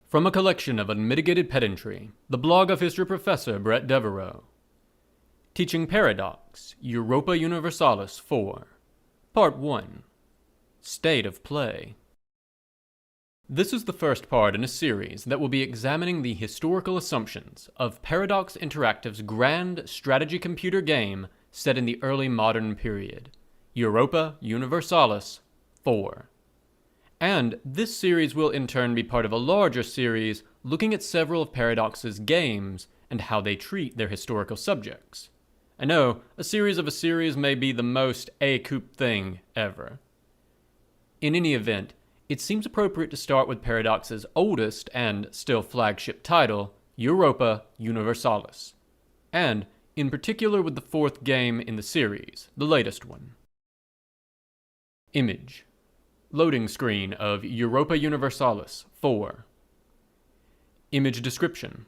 From a collection of Unmitigated Pedantry, the blog of history professor Bret Devereaux. Teaching Paradox, Europa Universalis IV, Part 1, State of Play. This is the first part in a series that will be examining the historical assumptions of Paradox Interactive's grand strategy computer game set in the early modern period, Europa Universalis IV. And this series will in turn be part of a larger series looking at several of Paradox's games and how they treat their historical subjects. I know, a series of a series may be the most ACOUP thing ever. In any event, it seems appropriate to start with Paradox's oldest and still flagship title, Europa Universalis, and in particular with the fourth game in the series, the latest one. Image. Loading screen of Europa Universalis IV. Image description.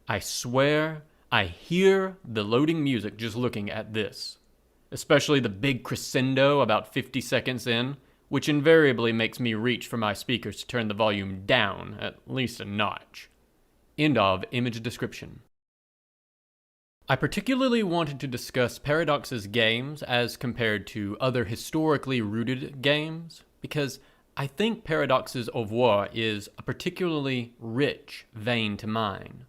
I swear I hear the loading music just looking at this, especially the big crescendo about 50 seconds in, which invariably makes me reach for my speakers to turn the volume down at least a notch. End of image description. I particularly wanted to discuss Paradox's games as compared to other historically rooted games, because I think Paradox's oeuvre is a particularly rich vein to mine.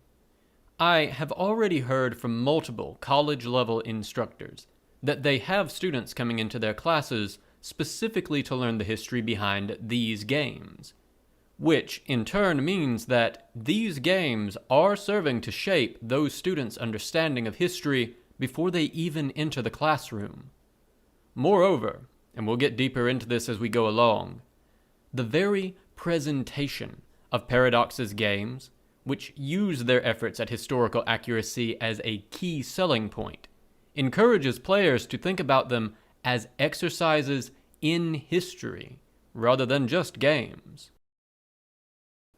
I have already heard from multiple college-level instructors that they have students coming into their classes specifically to learn the history behind these games, which in turn means that these games are serving to shape those students' understanding of history before they even enter the classroom. Moreover, and we'll get deeper into this as we go along, the very presentation of Paradox's games, which use their efforts at historical accuracy as a key selling point, encourages players to think about them as exercises in history rather than just games.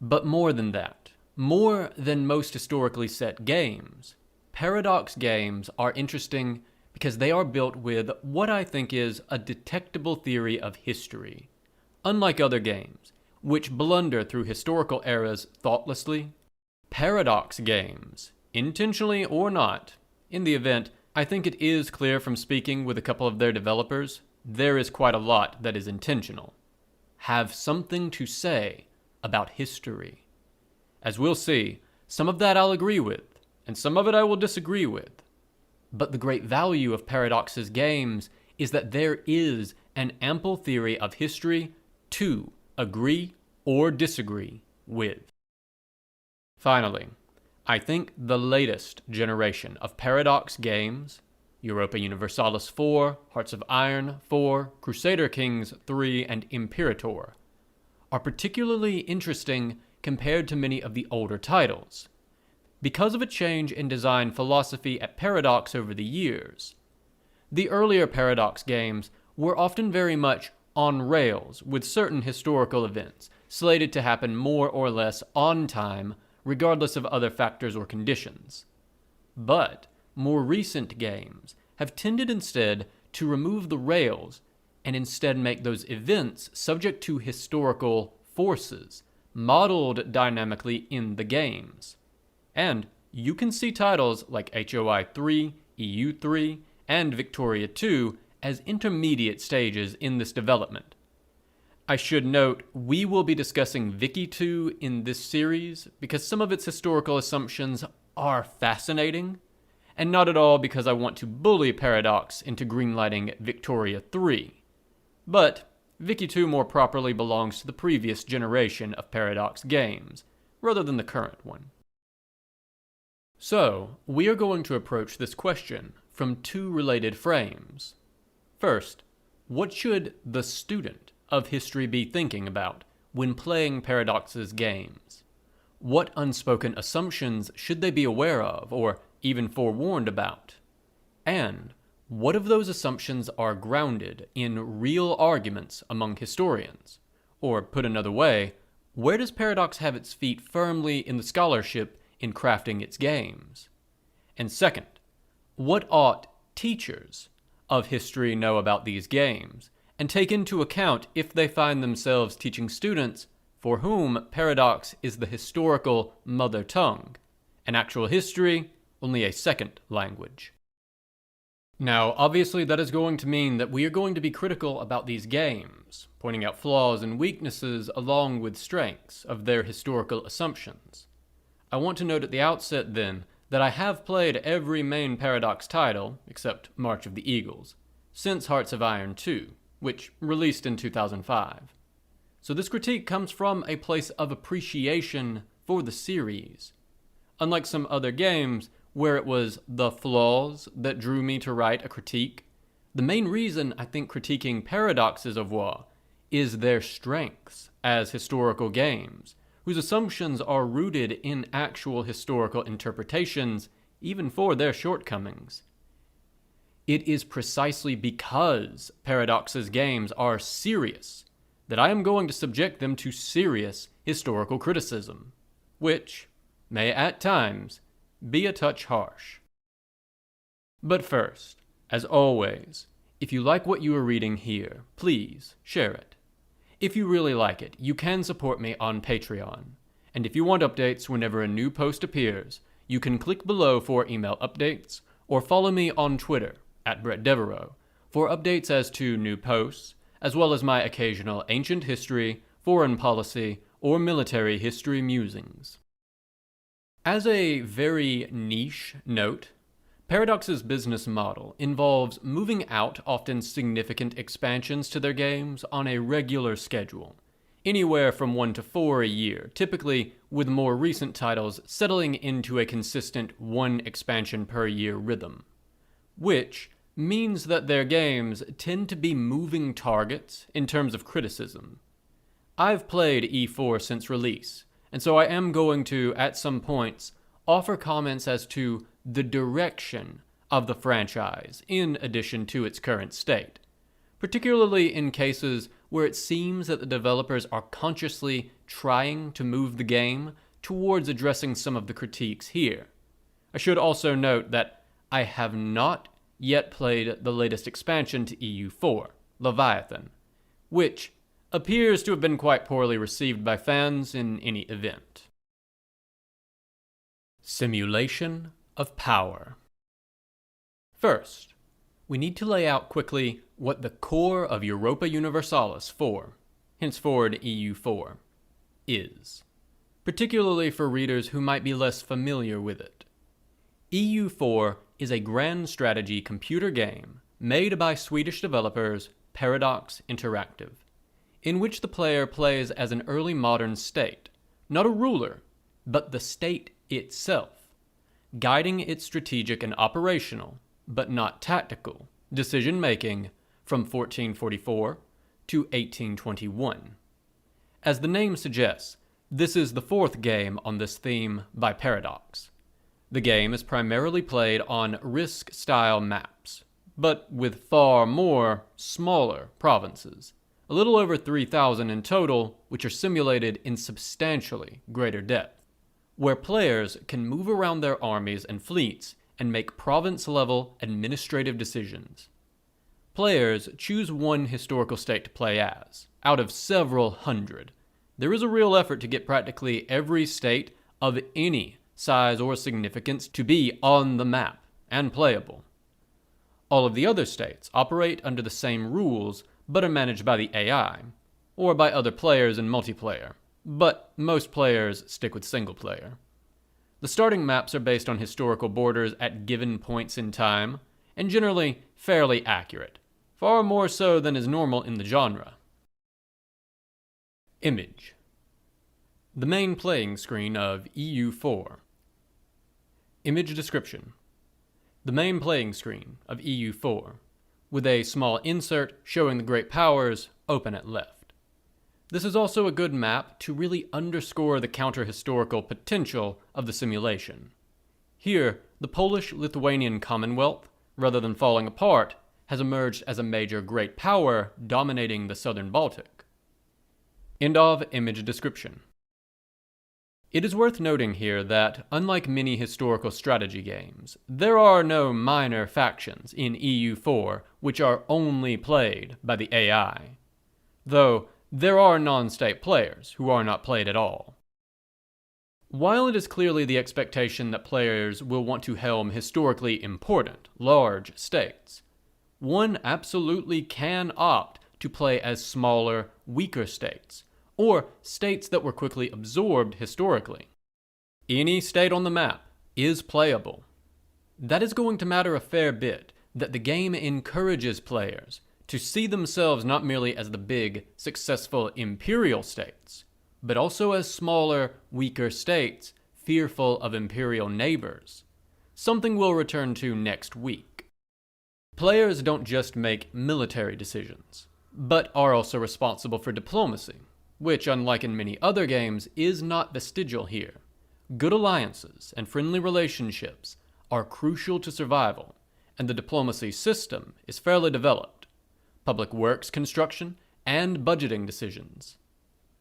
But more than that, more than most historically set games, Paradox games are interesting because they are built with what I think is a detectable theory of history. Unlike other games, which blunder through historical eras thoughtlessly, Paradox games, intentionally or not, in the event, I think it is clear from speaking with a couple of their developers, there is quite a lot that is intentional, have something to say about history. As we'll see, some of that I'll agree with, and some of it I will disagree with. But the great value of Paradox's games is that there is an ample theory of history to agree or disagree with. Finally, I think the latest generation of Paradox games, Europa Universalis IV, Hearts of Iron IV, Crusader Kings III, and Imperator, are particularly interesting compared to many of the older titles, because of a change in design philosophy at Paradox over the years. The earlier Paradox games were often very much on rails with certain historical events, slated to happen more or less on time, regardless of other factors or conditions. But more recent games have tended instead to remove the rails and instead make those events subject to historical forces, modeled dynamically in the games. And you can see titles like HOI 3, EU 3, and Victoria 2 as intermediate stages in this development. I should note, we will be discussing Vicky 2 in this series because some of its historical assumptions are fascinating, and not at all because I want to bully Paradox into greenlighting Victoria 3. But Vicky 2 more properly belongs to the previous generation of Paradox games, rather than the current one. So, we are going to approach this question from two related frames. First, what should the student of history be thinking about when playing Paradox's games? What unspoken assumptions should they be aware of, or even forewarned about? And what of those assumptions are grounded in real arguments among historians? Or, put another way, where does Paradox have its feet firmly in the scholarship in crafting its games? And second, what ought teachers of history know about these games and take into account if they find themselves teaching students for whom paradox is the historical mother tongue, and actual history only a second language. Now, obviously that is going to mean that we are going to be critical about these games, pointing out flaws and weaknesses along with strengths of their historical assumptions. I want to note at the outset then that I have played every main Paradox title, except March of the Eagles, since Hearts of Iron 2, which released in 2005. So this critique comes from a place of appreciation for the series. Unlike some other games where it was the flaws that drew me to write a critique, the main reason I think critiquing Paradoxes of War is their strengths as historical games, whose assumptions are rooted in actual historical interpretations, even for their shortcomings. It is precisely because Paradox's games are serious that I am going to subject them to serious historical criticism, which may at times be a touch harsh. But first, as always, if you like what you are reading here, please share it. If you really like it, you can support me on Patreon. And if you want updates whenever a new post appears, you can click below for email updates, or follow me on Twitter at Bret Devereaux for updates as to new posts, as well as my occasional ancient history, foreign policy, or military history musings. As a very niche note, Paradox's business model involves moving out often significant expansions to their games on a regular schedule, anywhere from 1 to 4 a year, typically with more recent titles settling into a consistent 1 expansion per year rhythm, which means that their games tend to be moving targets in terms of criticism. I've played E4 since release, and so I am going to, at some points, offer comments as to the direction of the franchise in addition to its current state, particularly in cases where it seems that the developers are consciously trying to move the game towards addressing some of the critiques here. I should also note that I have not yet played the latest expansion to EU4, Leviathan, which appears to have been quite poorly received by fans in any event. Simulation of power. First, we need to lay out quickly what the core of Europa Universalis IV, henceforward EU4, is, particularly for readers who might be less familiar with it. EU4 is a grand strategy computer game made by Swedish developers Paradox Interactive, in which the player plays as an early modern state, not a ruler, but the state itself, guiding its strategic and operational, but not tactical, decision-making from 1444 to 1821. As the name suggests, this is the 4th game on this theme by Paradox. The game is primarily played on Risk-style maps, but with far more smaller provinces, a little over 3,000 in total, which are simulated in substantially greater depth, where players can move around their armies and fleets and make province-level administrative decisions. Players choose one historical state to play as, out of several hundred. There is a real effort to get practically every state of any size or significance to be on the map and playable. All of the other states operate under the same rules but are managed by the AI, or by other players in multiplayer, but most players stick with single player. The starting maps are based on historical borders at given points in time, and generally fairly accurate, far more so than is normal in the genre. Image. The main playing screen of EU4. Image description. The main playing screen of EU4, with a small insert showing the great powers open at left. This is also a good map to really underscore the counter-historical potential of the simulation. Here, the Polish-Lithuanian Commonwealth, rather than falling apart, has emerged as a major great power dominating the southern Baltic. End of image description. It is worth noting here that, unlike many historical strategy games, there are no minor factions in EU4 which are only played by the AI. Though, there are non-state players who are not played at all. While it is clearly the expectation that players will want to helm historically important, large states, one absolutely can opt to play as smaller, weaker states, or states that were quickly absorbed historically. Any state on the map is playable. That is going to matter a fair bit, that the game encourages players to see themselves not merely as the big, successful imperial states, but also as smaller, weaker states fearful of imperial neighbors, something we'll return to next week. Players don't just make military decisions, but are also responsible for diplomacy, which, unlike in many other games, is not vestigial here. Good alliances and friendly relationships are crucial to survival, and the diplomacy system is fairly developed. Public works construction and budgeting decisions.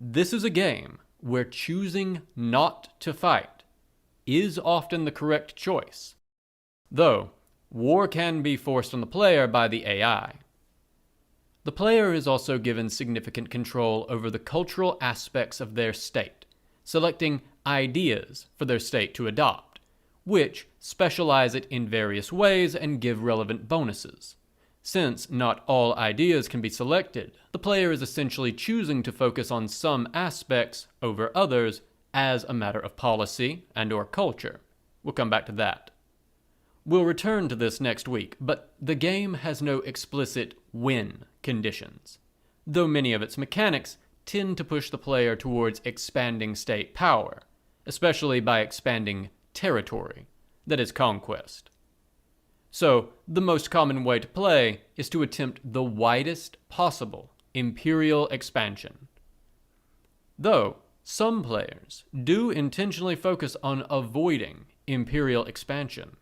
This is a game where choosing not to fight is often the correct choice, though war can be forced on the player by the AI. The player is also given significant control over the cultural aspects of their state, selecting ideas for their state to adopt, which specialize it in various ways and give relevant bonuses. Since not all ideas can be selected, the player is essentially choosing to focus on some aspects over others as a matter of policy and/or culture. We'll come back to that. We'll return to this next week, but the game has no explicit win conditions, though many of its mechanics tend to push the player towards expanding state power, especially by expanding territory, that is, conquest. So, the most common way to play is to attempt the widest possible imperial expansion. Though, some players do intentionally focus on avoiding imperial expansion.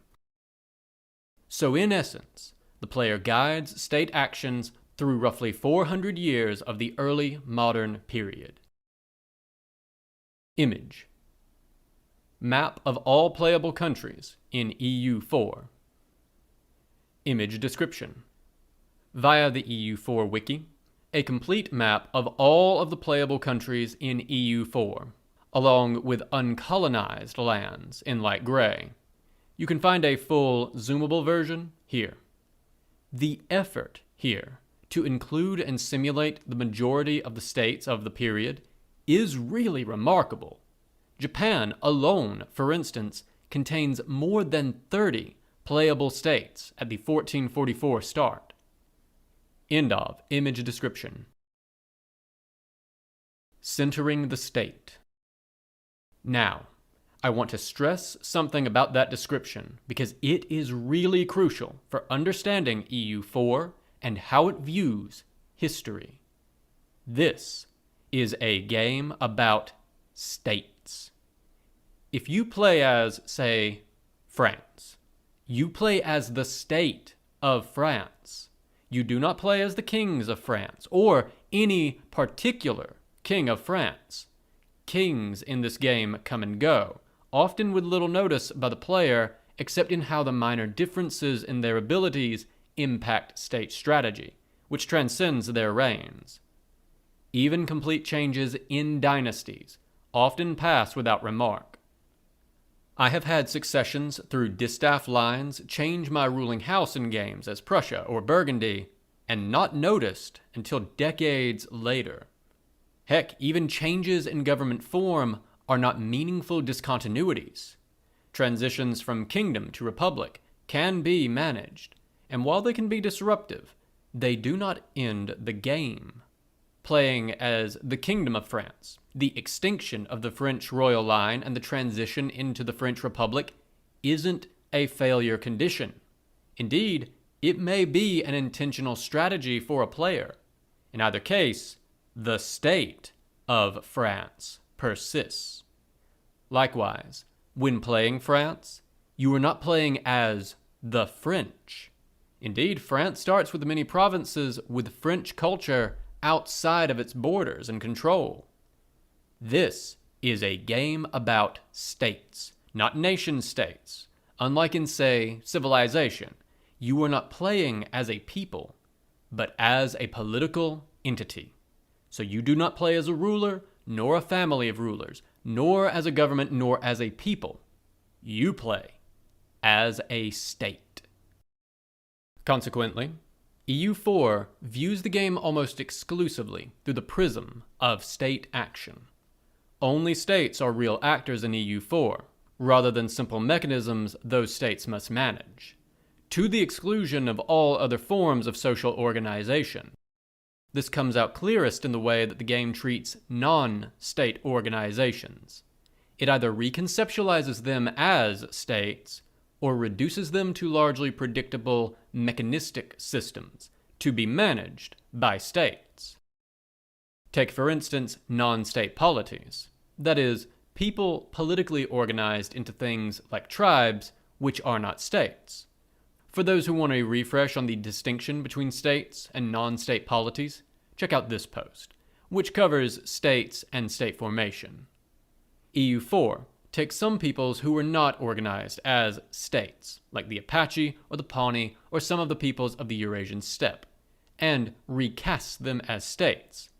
So in essence, the player guides state actions through roughly 400 years of the early modern period. Image. Map of all playable countries in EU4. Image description. Via the EU4 wiki, a complete map of all of the playable countries in EU4, along with uncolonized lands in light gray. You can find a full zoomable version here. The effort here to include and simulate the majority of the states of the period is really remarkable. Japan alone, for instance, contains more than 30 playable states at the 1444 start. End of image description. Centering the state. Now, I want to stress something about that description because it is really crucial for understanding EU4 and how it views history. This is a game about states. If you play as, say, France, you play as the state of France. You do not play as the kings of France or any particular king of France. Kings in this game come and go, often with little notice by the player except in how the minor differences in their abilities impact state strategy, which transcends their reigns. Even complete changes in dynasties often pass without remark. I have had successions through distaff lines change my ruling house in games as Prussia or Burgundy, and not noticed until decades later. Heck, even changes in government form are not meaningful discontinuities. Transitions from kingdom to republic can be managed, and while they can be disruptive, they do not end the game. Playing as the Kingdom of France, the extinction of the French royal line and the transition into the French Republic isn't a failure condition. Indeed, it may be an intentional strategy for a player. In either case, the state of France persists. Likewise, when playing France, you are not playing as the French. Indeed, France starts with many provinces with French culture outside of its borders and control. This is a game about states, not nation states. Unlike in, say, Civilization, you are not playing as a people, but as a political entity. So you do not play as a ruler, nor a family of rulers, nor as a government, nor as a people. You play as a state. Consequently, EU4 views the game almost exclusively through the prism of state action. Only states are real actors in EU4, rather than simple mechanisms those states must manage, to the exclusion of all other forms of social organization. This comes out clearest in the way that the game treats non-state organizations. It either reconceptualizes them as states, or reduces them to largely predictable mechanistic systems to be managed by states. Take, for instance, non-state polities. That is, people politically organized into things like tribes, which are not states. For those who want a refresh on the distinction between states and non-state polities, check out this post, which covers states and state formation. EU4 takes some peoples who were not organized as states, like the Apache or the Pawnee or some of the peoples of the Eurasian steppe, and recasts them as states,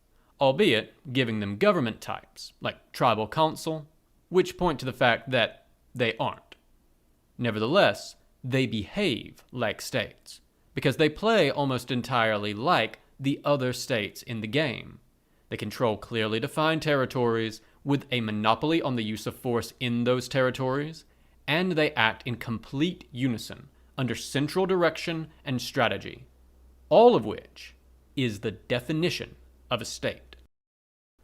albeit giving them government types, like tribal council, which point to the fact that they aren't. Nevertheless, they behave like states, because they play almost entirely like the other states in the game. They control clearly defined territories with a monopoly on the use of force in those territories, and they act in complete unison under central direction and strategy, all of which is the definition of a state.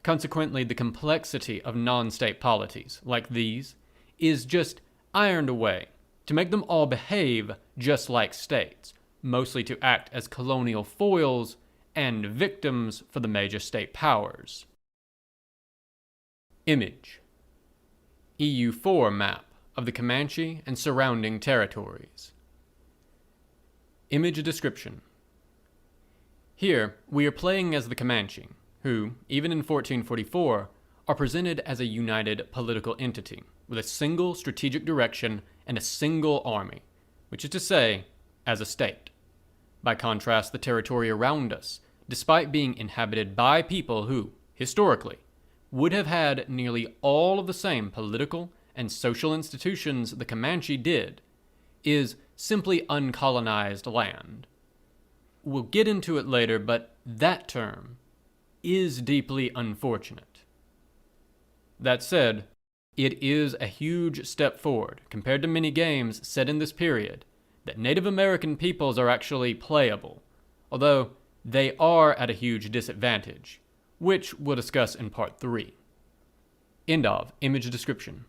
Consequently, the complexity of non-state polities like these is just ironed away to make them all behave just like states, mostly to act as colonial foils and victims for the major state powers. Image: EU4 map of the Comanche and surrounding territories. Image description: here, we are playing as the Comanche, who, even in 1444, are presented as a united political entity with a single strategic direction and a single army, which is to say, as a state. By contrast, the territory around us, despite being inhabited by people who, historically, would have had nearly all of the same political and social institutions the Comanche did, is simply uncolonized land. We'll get into it later, but that term is deeply unfortunate. That said, it is a huge step forward compared to many games set in this period that Native American peoples are actually playable, although they are at a huge disadvantage, which we'll discuss in Part 3. End of image description.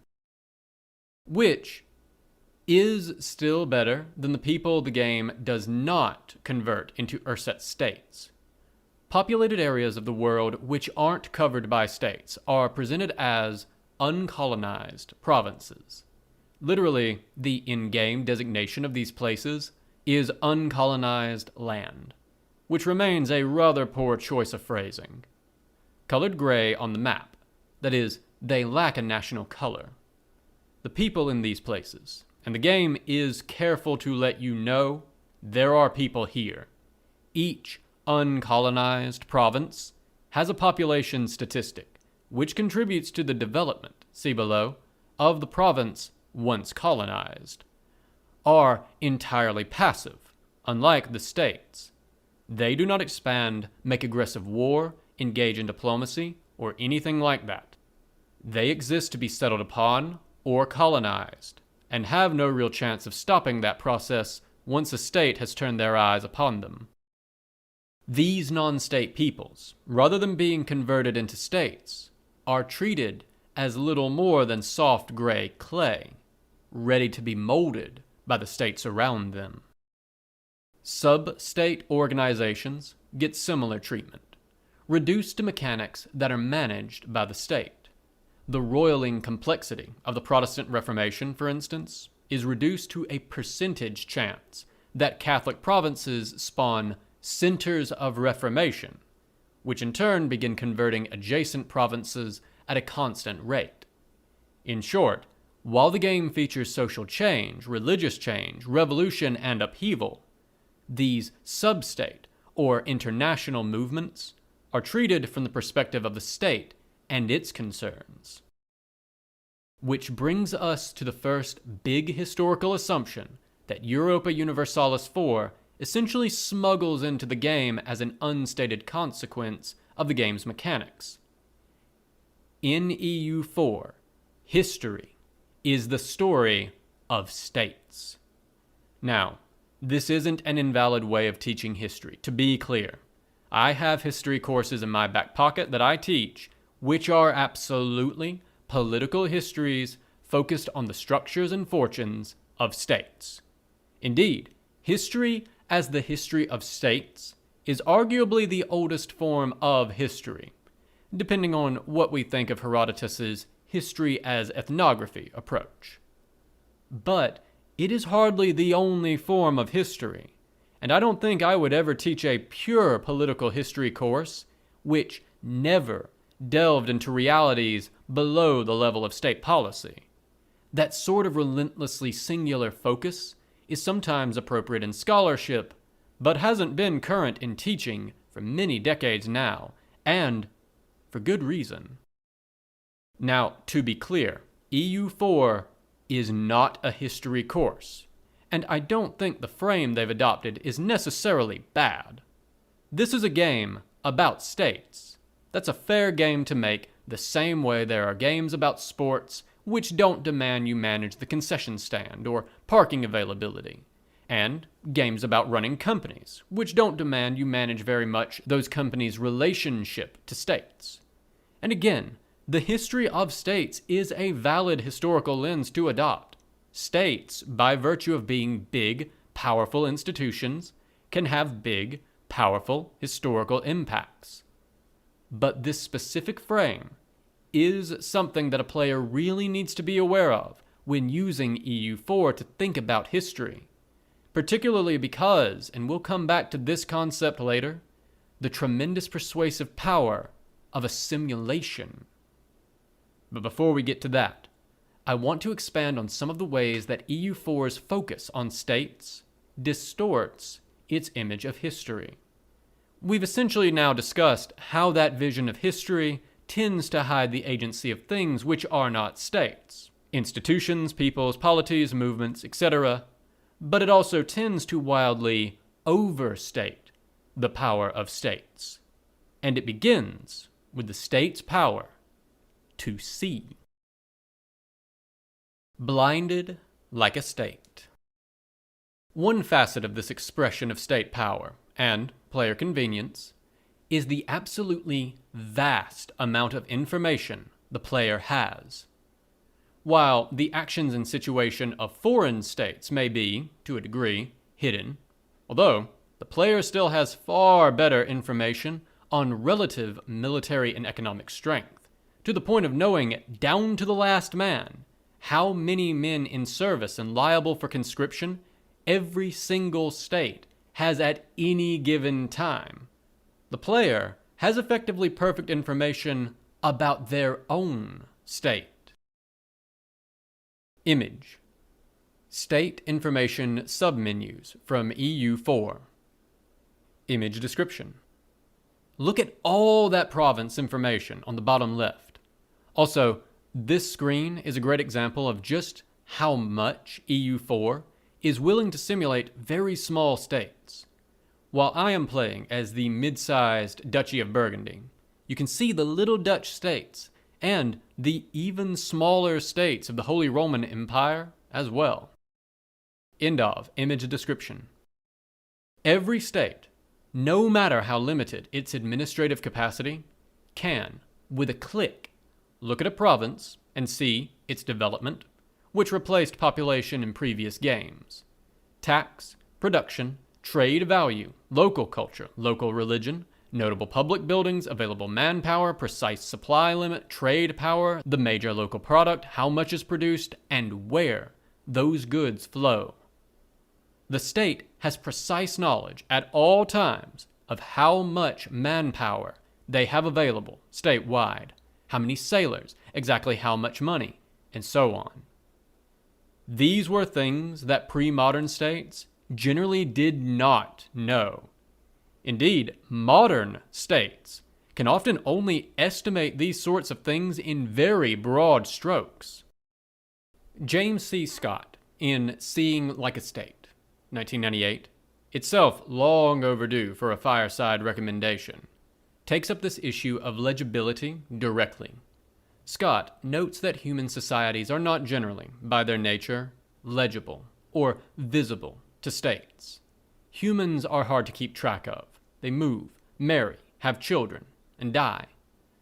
Which is still better than the people the game does not convert into Urset states. Populated areas of the world which aren't covered by states are presented as uncolonized provinces. Literally, the in-game designation of these places is uncolonized land, which remains a rather poor choice of phrasing. Colored gray on the map, that is, they lack a national color. The people in these places, and the game is careful to let you know there are people here. Each uncolonized province has a population statistic, which contributes to the development, see below, of the province once colonized, are entirely passive, unlike the states. They do not expand, make aggressive war, engage in diplomacy, or anything like that. They exist to be settled upon or colonized, and have no real chance of stopping that process once a state has turned their eyes upon them. These non-state peoples, rather than being converted into states, are treated as little more than soft gray clay, ready to be molded by the states around them. Sub-state organizations get similar treatment, reduced to mechanics that are managed by the state. The roiling complexity of the Protestant Reformation, for instance, is reduced to a percentage chance that Catholic provinces spawn centers of Reformation, which in turn begin converting adjacent provinces at a constant rate. In short, while the game features social change, religious change, revolution, and upheaval, these sub-state or international movements are treated from the perspective of the state and its concerns. Which brings us to the first big historical assumption that Europa Universalis IV essentially smuggles into the game as an unstated consequence of the game's mechanics. In EU4, history is the story of states. Now, this isn't an invalid way of teaching history, to be clear. I have history courses in my back pocket that I teach, which are absolutely political histories focused on the structures and fortunes of states. Indeed, history as the history of states is arguably the oldest form of history, depending on what we think of Herodotus's history as ethnography approach. But it is hardly the only form of history, and I don't think I would ever teach a pure political history course which never delved into realities below the level of state policy. That sort of relentlessly singular focus is sometimes appropriate in scholarship, but hasn't been current in teaching for many decades now, and for good reason. Now, to be clear, EU4 is not a history course, and I don't think the frame they've adopted is necessarily bad. This is a game about states. That's a fair game to make, the same way there are games about sports which don't demand you manage the concession stand or parking availability, and games about running companies, which don't demand you manage very much those companies' relationship to states. And again, the history of states is a valid historical lens to adopt. States, by virtue of being big, powerful institutions, can have big, powerful historical impacts. But this specific frame is something that a player really needs to be aware of when using EU4 to think about history, particularly because, and we'll come back to this concept later, the tremendous persuasive power of a simulation. But before we get to that, I want to expand on some of the ways that EU4's focus on states distorts its image of history. We've essentially now discussed how that vision of history tends to hide the agency of things which are not states, institutions, peoples, polities, movements, etc., but it also tends to wildly overstate the power of states. And it begins with the state's power to see. Blinded like a state. One facet of this expression of state power, and player convenience, is the absolutely vast amount of information the player has. While the actions and situation of foreign states may be, to a degree, hidden, although the player still has far better information on relative military and economic strength, to the point of knowing down to the last man how many men in service and liable for conscription every single state has at any given time. The player has effectively perfect information about their own state. Image. State information submenus from EU4. Image description. Look at all that province information on the bottom left. Also, this screen is a great example of just how much EU4 is willing to simulate very small states. While I am playing as the mid-sized Duchy of Burgundy, you can see the little Dutch states and the even smaller states of the Holy Roman Empire as well. End of image description. Every state, no matter how limited its administrative capacity, can, with a click, look at a province and see its development, which replaced population in previous games, tax, production, trade value, local culture, local religion, notable public buildings, available manpower, precise supply limit, trade power, the major local product, how much is produced, and where those goods flow. The state has precise knowledge at all times of how much manpower they have available statewide, how many sailors, exactly how much money, and so on. These were things that pre-modern states generally did not know. Indeed, modern states can often only estimate these sorts of things in very broad strokes. James C. Scott, in Seeing Like a State, 1998, itself long overdue for a fireside recommendation, takes up this issue of legibility directly. Scott notes that human societies are not generally, by their nature, legible or visible to states. Humans are hard to keep track of. They move, marry, have children, and die.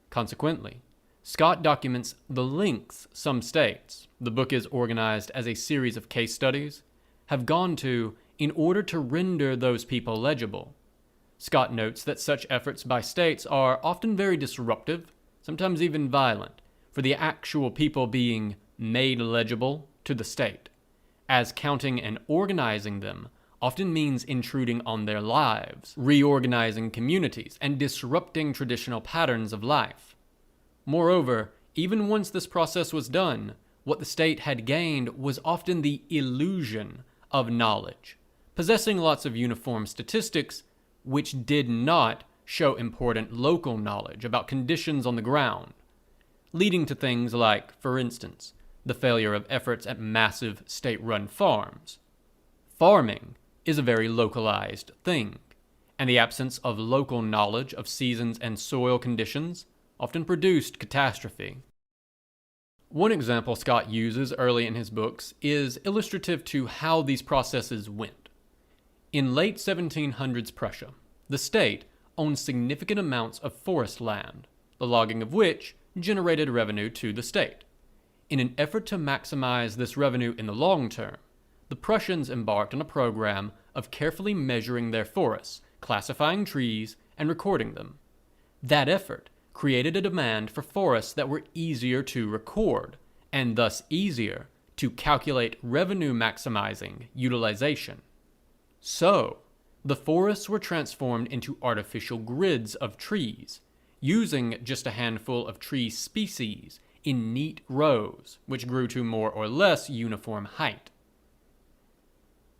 Consequently, Scott documents the lengths some states, the book is organized as a series of case studies, have gone to in order to render those people legible. Scott notes that such efforts by states are often very disruptive, sometimes even violent, for the actual people being made legible to the state, as counting and organizing them often means intruding on their lives, reorganizing communities, and disrupting traditional patterns of life. Moreover, even once this process was done, what the state had gained was often the illusion of knowledge, possessing lots of uniform statistics which did not show important local knowledge about conditions on the ground, leading to things like, for instance, the failure of efforts at massive state-run farms. Farming is a very localized thing, and the absence of local knowledge of seasons and soil conditions often produced catastrophe. One example Scott uses early in his books is illustrative to how these processes went. In late 1700s Prussia, the state owned significant amounts of forest land, the logging of which generated revenue to the state. In an effort to maximize this revenue in the long term, the Prussians embarked on a program of carefully measuring their forests, classifying trees, and recording them. That effort created a demand for forests that were easier to record, and thus easier to calculate revenue maximizing utilization. So, the forests were transformed into artificial grids of trees, using just a handful of tree species in neat rows, which grew to more or less uniform height.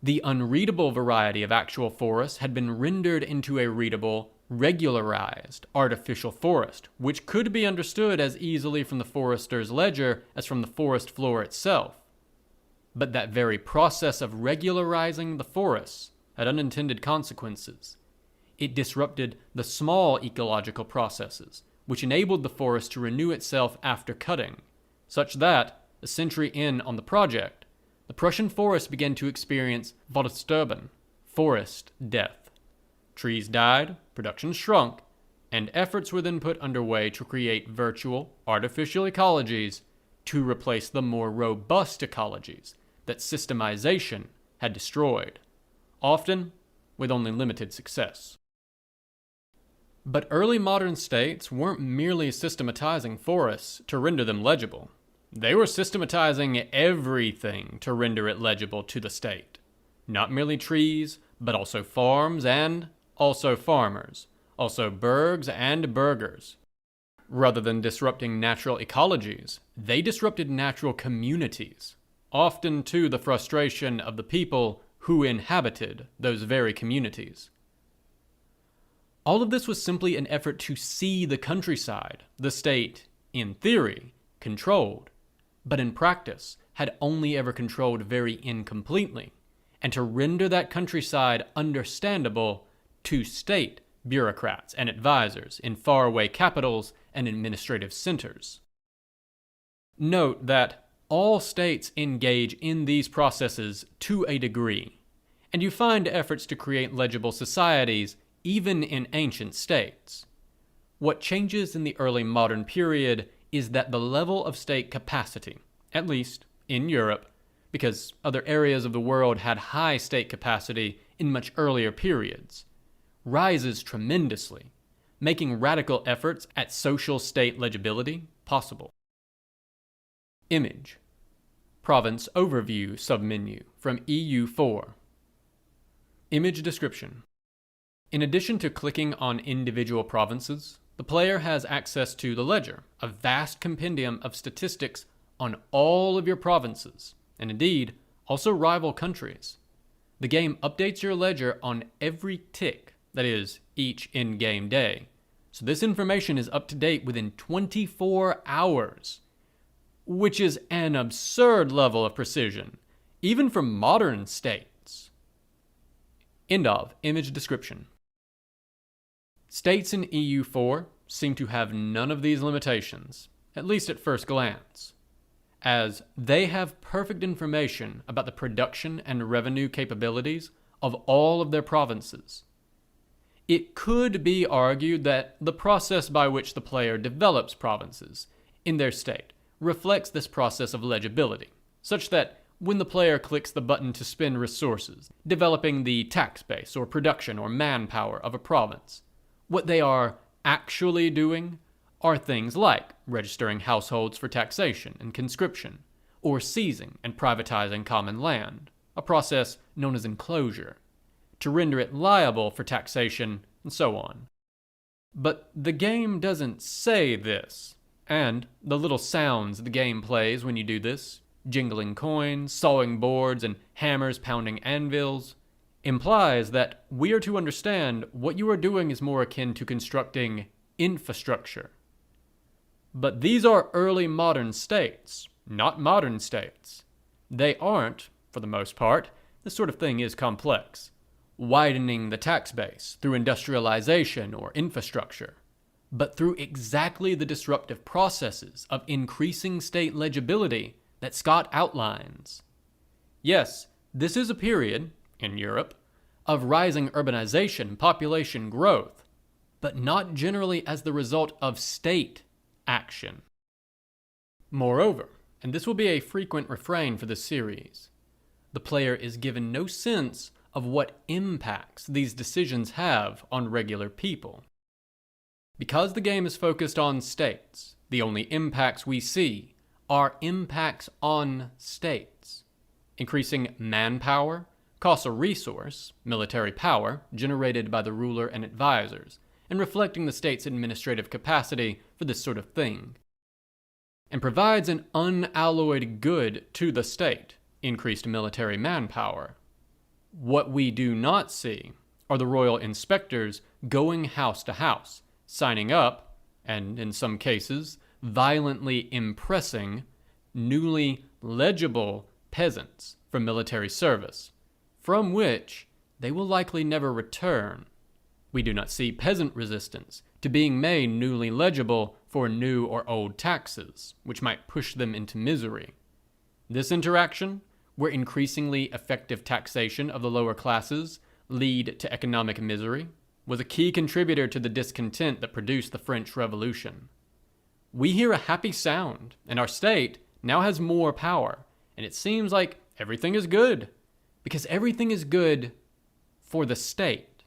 The unreadable variety of actual forest had been rendered into a readable, regularized artificial forest, which could be understood as easily from the forester's ledger as from the forest floor itself. But that very process of regularizing the forests had unintended consequences. It disrupted the small ecological processes, which enabled the forest to renew itself after cutting, such that, a century in on the project, the Prussian forest began to experience Waldsterben, forest death. Trees died, production shrunk, and efforts were then put underway to create virtual, artificial ecologies to replace the more robust ecologies that systemization had destroyed, often with only limited success. But early modern states weren't merely systematizing forests to render them legible. They were systematizing everything to render it legible to the state. Not merely trees, but also farms and also farmers, also burgs and burghers. Rather than disrupting natural ecologies, they disrupted natural communities, often to the frustration of the people who inhabited those very communities. All of this was simply an effort to see the countryside, the state, in theory, controlled, but in practice had only ever controlled very incompletely, and to render that countryside understandable to state bureaucrats and advisors in faraway capitals and administrative centers. Note that all states engage in these processes to a degree, and you find efforts to create legible societies even in ancient states. What changes in the early modern period is that the level of state capacity, at least in Europe, because other areas of the world had high state capacity in much earlier periods, rises tremendously, making radical efforts at social state legibility possible. Image. Province Overview submenu from EU4. Image description. In addition to clicking on individual provinces, the player has access to the ledger, a vast compendium of statistics on all of your provinces, and indeed, also rival countries. The game updates your ledger on every tick, that is, each in-game day, So this information is up to date within 24 hours, which is an absurd level of precision, even for modern states. End of image description. States in EU4 seem to have none of these limitations, at least at first glance, as they have perfect information about the production and revenue capabilities of all of their provinces. It could be argued that the process by which the player develops provinces in their state reflects this process of legibility, such that when the player clicks the button to spend resources, developing the tax base or production or manpower of a province, what they are actually doing are things like registering households for taxation and conscription, or seizing and privatizing common land, a process known as enclosure, to render it liable for taxation, and so on. But the game doesn't say this, and the little sounds the game plays when you do this, jingling coins, sawing boards, and hammers pounding anvils, implies that we are to understand what you are doing is more akin to constructing infrastructure. But these are early modern states, not modern states. They aren't, for the most part, this sort of thing is complex, widening the tax base through industrialization or infrastructure, but through exactly the disruptive processes of increasing state legibility that Scott outlines. Yes, this is a period, in Europe, of rising urbanization, population growth, but not generally as the result of state action. Moreover, and this will be a frequent refrain for this series, the player is given no sense of what impacts these decisions have on regular people. Because the game is focused on states, the only impacts we see are impacts on states. Increasing manpower costs a resource, military power, generated by the ruler and advisors, and reflecting the state's administrative capacity for this sort of thing, and provides an unalloyed good to the state, increased military manpower. What we do not see are the royal inspectors going house to house, signing up, and in some cases, violently impressing newly legible peasants for military service, from which they will likely never return. We do not see peasant resistance to being made newly legible for new or old taxes, which might push them into misery. This interaction, where increasingly effective taxation of the lower classes lead to economic misery, was a key contributor to the discontent that produced the French Revolution. We hear a happy sound, and our state now has more power, and it seems like everything is good, because everything is good for the state.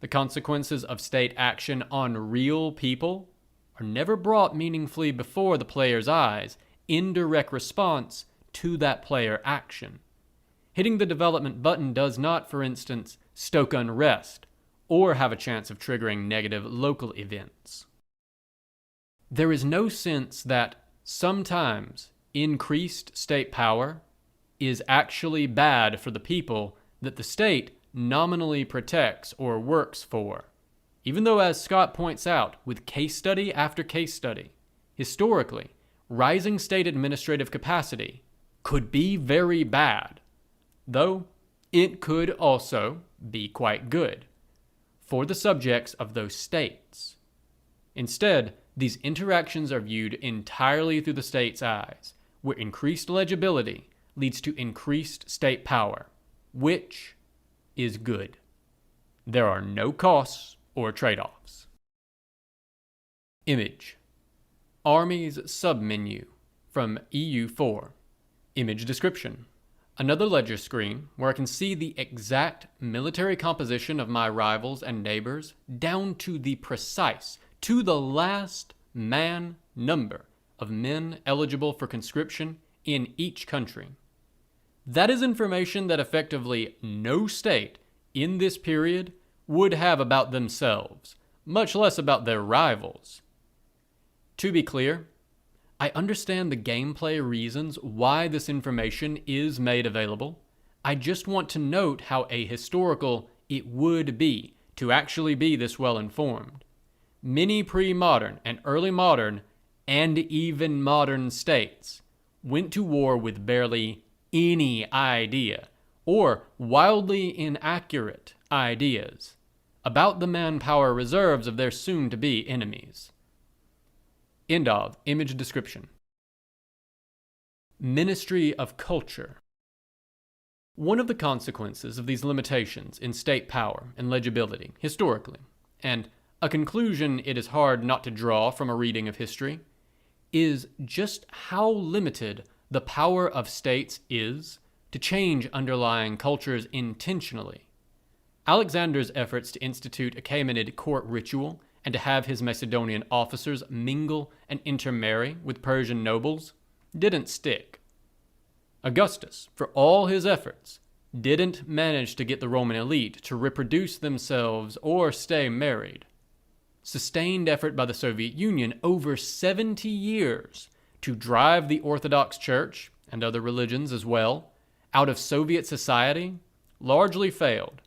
The consequences of state action on real people are never brought meaningfully before the player's eyes in direct response to that player action. Hitting the development button does not, for instance, stoke unrest or have a chance of triggering negative local events. There is no sense that sometimes increased state power is actually bad for the people that the state nominally protects or works for. Even though, as Scott points out, with case study after case study, historically, rising state administrative capacity could be very bad, though it could also be quite good for the subjects of those states. Instead, these interactions are viewed entirely through the state's eyes, where increased legibility leads to increased state power, which is good. There are no costs or trade-offs. Image. Armies submenu from EU4. Image description. Another ledger screen where I can see the exact military composition of my rivals and neighbors down to the precise, to the last man number of men eligible for conscription in each country. That is information that effectively no state in this period would have about themselves, much less about their rivals. To be clear, I understand the gameplay reasons why this information is made available. I just want to note how ahistorical it would be to actually be this well informed. many pre-modern and early modern and even modern states went to war with barely any idea or wildly inaccurate ideas about the manpower reserves of their soon-to-be enemies. End of image description. Ministry of Culture. One of the consequences of these limitations in state power and legibility historically, and a conclusion it is hard not to draw from a reading of history, is just how limited the power of states is to change underlying cultures intentionally. Alexander's efforts to institute a Achaemenid court ritual and to have his Macedonian officers mingle and intermarry with Persian nobles didn't stick. Augustus, for all his efforts, didn't manage to get the Roman elite to reproduce themselves or stay married. Sustained effort by the Soviet Union over 70 years to drive the Orthodox Church, and other religions as well, out of Soviet society largely failed,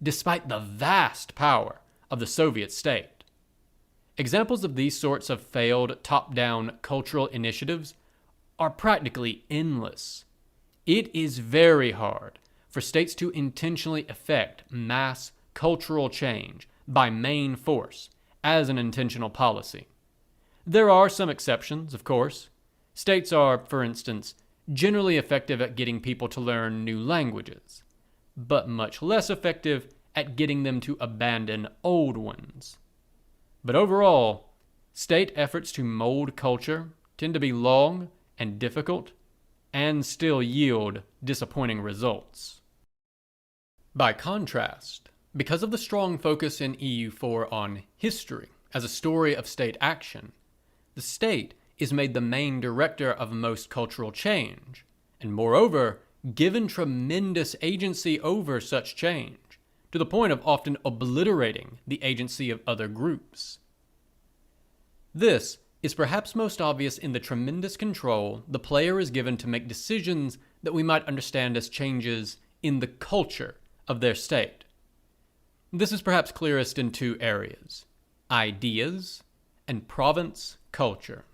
despite the vast power of the Soviet state. Examples of these sorts of failed top-down cultural initiatives are practically endless. It is very hard for states to intentionally effect mass cultural change by main force as an intentional policy. There are some exceptions, of course. States are, for instance, generally effective at getting people to learn new languages, but much less effective at getting them to abandon old ones. But overall, state efforts to mold culture tend to be long and difficult, and still yield disappointing results. By contrast, because of the strong focus in EU4 on history as a story of state action, the state is made the main director of most cultural change, and moreover, given tremendous agency over such change, to the point of often obliterating the agency of other groups. This is perhaps most obvious in the tremendous control the player is given to make decisions that we might understand as changes in the culture of their state. This is perhaps clearest in two areas: ideas and province culture.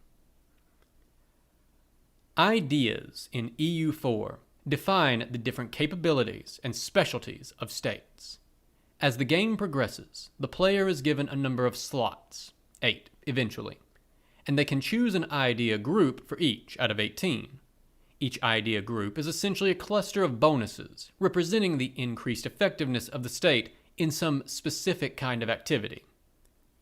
Ideas in EU4 define the different capabilities and specialties of states. As the game progresses, the player is given a number of slots, 8 eventually, and they can choose an idea group for each out of 18. Each idea group is essentially a cluster of bonuses representing the increased effectiveness of the state in some specific kind of activity.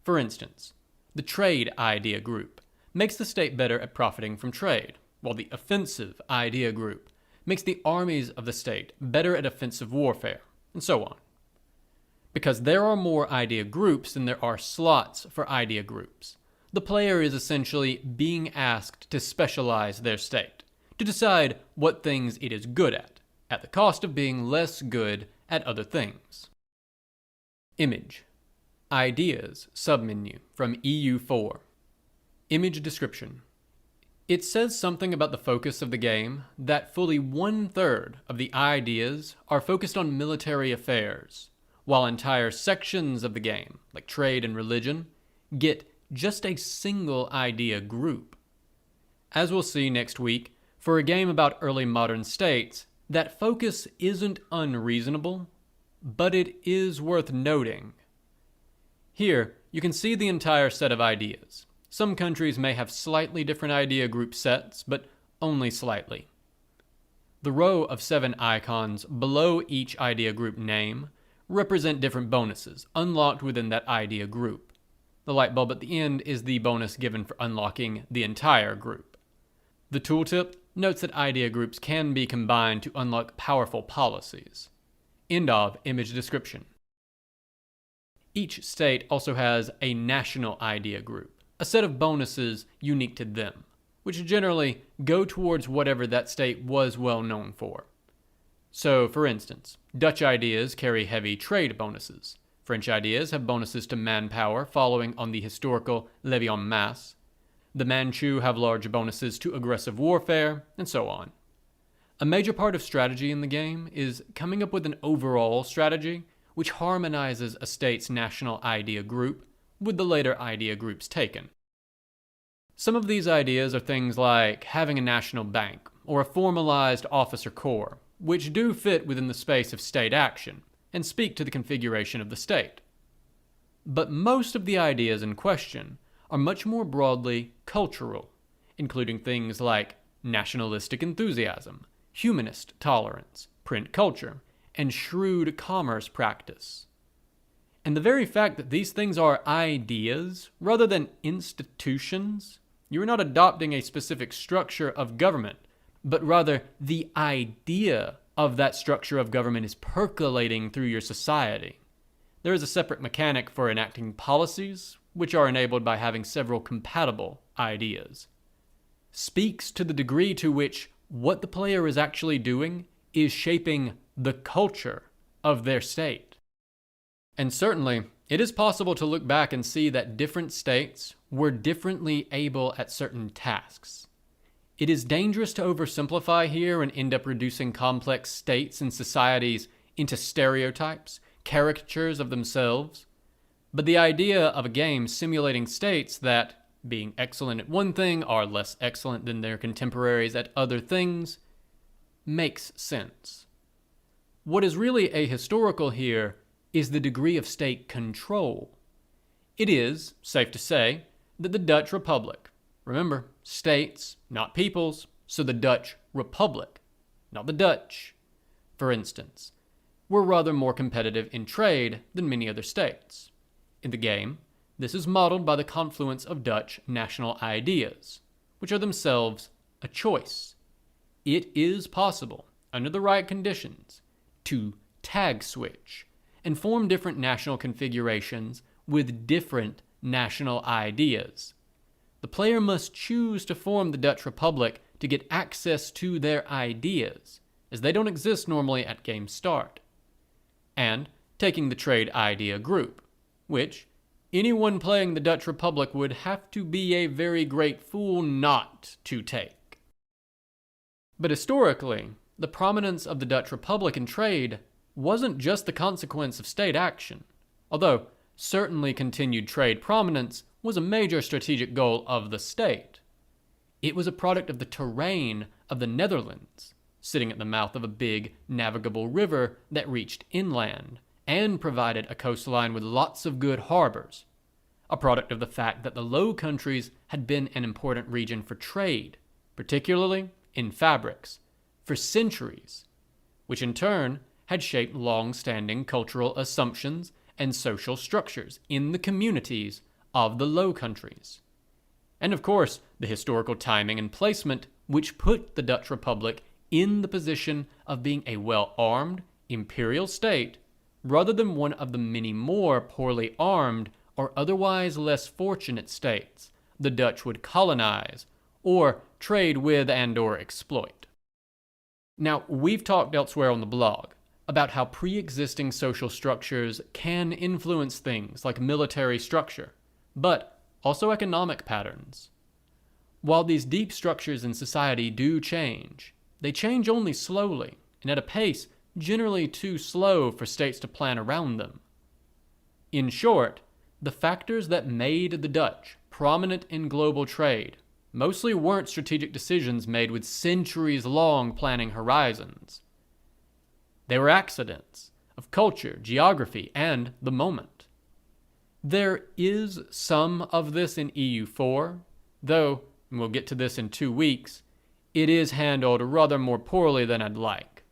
For instance, the trade idea group makes the state better at profiting from trade, while the offensive idea group makes the armies of the state better at offensive warfare, and so on. Because there are more idea groups than there are slots for idea groups, the player is essentially being asked to specialize their state, to decide what things it is good at the cost of being less good at other things. Image. Ideas submenu from EU4. Image description. It says something about the focus of the game that fully 1/3 of the ideas are focused on military affairs, while entire sections of the game, like trade and religion, get just a single idea group. As we'll see next week, for a game about early modern states, that focus isn't unreasonable, but it is worth noting. Here, you can see the entire set of ideas. Some countries may have slightly different idea group sets, but only slightly. The row of 7 icons below each idea group name represent different bonuses unlocked within that idea group. The light bulb at the end is the bonus given for unlocking the entire group. The tooltip notes that idea groups can be combined to unlock powerful policies. End of image description. Each state also has a national idea group, a set of bonuses unique to them, which generally go towards whatever that state was well known for. So, for instance, Dutch ideas carry heavy trade bonuses. French ideas have bonuses to manpower following on the historical levy en masse. The Manchu have large bonuses to aggressive warfare, and so on. A major part of strategy in the game is coming up with an overall strategy which harmonizes a state's national idea group with the later idea groups taken. Some of these ideas are things like having a national bank or a formalized officer corps, which do fit within the space of state action and speak to the configuration of the state. But most of the ideas in question are much more broadly cultural, including things like nationalistic enthusiasm, humanist tolerance, print culture, and shrewd commerce practice. And the very fact that these things are ideas rather than institutions, you're not adopting a specific structure of government, but rather the idea of that structure of government is percolating through your society. There is a separate mechanic for enacting policies, which are enabled by having several compatible ideas. Speaks to the degree to which what the player is actually doing is shaping the culture of their state. And certainly, it is possible to look back and see that different states were differently able at certain tasks. It is dangerous to oversimplify here and end up reducing complex states and societies into stereotypes, caricatures of themselves. But the idea of a game simulating states that, being excellent at one thing, are less excellent than their contemporaries at other things, makes sense. What is really ahistorical here is the degree of state control. It is, safe to say, that the Dutch Republic, remember, states, not peoples, so the Dutch Republic, not the Dutch, for instance, were rather more competitive in trade than many other states. In the game, this is modeled by the confluence of Dutch national ideas, which are themselves a choice. It is possible, under the right conditions, to tag switch and form different national configurations with different national ideas. The player must choose to form the Dutch Republic to get access to their ideas, as they don't exist normally at game start. And taking the trade idea group, which anyone playing the Dutch Republic would have to be a very great fool not to take. But historically, the prominence of the Dutch Republic in trade wasn't just the consequence of state action, although certainly continued trade prominence was a major strategic goal of the state. It was a product of the terrain of the Netherlands, sitting at the mouth of a big, navigable river that reached inland and provided a coastline with lots of good harbors, a product of the fact that the Low Countries had been an important region for trade, particularly in fabrics, for centuries, which in turn had shaped long-standing cultural assumptions and social structures in the communities of the Low Countries. And of course, the historical timing and placement which put the Dutch Republic in the position of being a well-armed imperial state rather than one of the many more poorly armed or otherwise less fortunate states the Dutch would colonize or trade with and/or exploit. Now, we've talked elsewhere on the blog about how pre-existing social structures can influence things like military structure, but also economic patterns. While these deep structures in society do change, they change only slowly and at a pace generally too slow for states to plan around them. In short, the factors that made the Dutch prominent in global trade mostly weren't strategic decisions made with centuries-long planning horizons. They were accidents of culture, geography, and the moment. There is some of this in EU4, though, and we'll get to this in 2 weeks, it is handled rather more poorly than I'd like.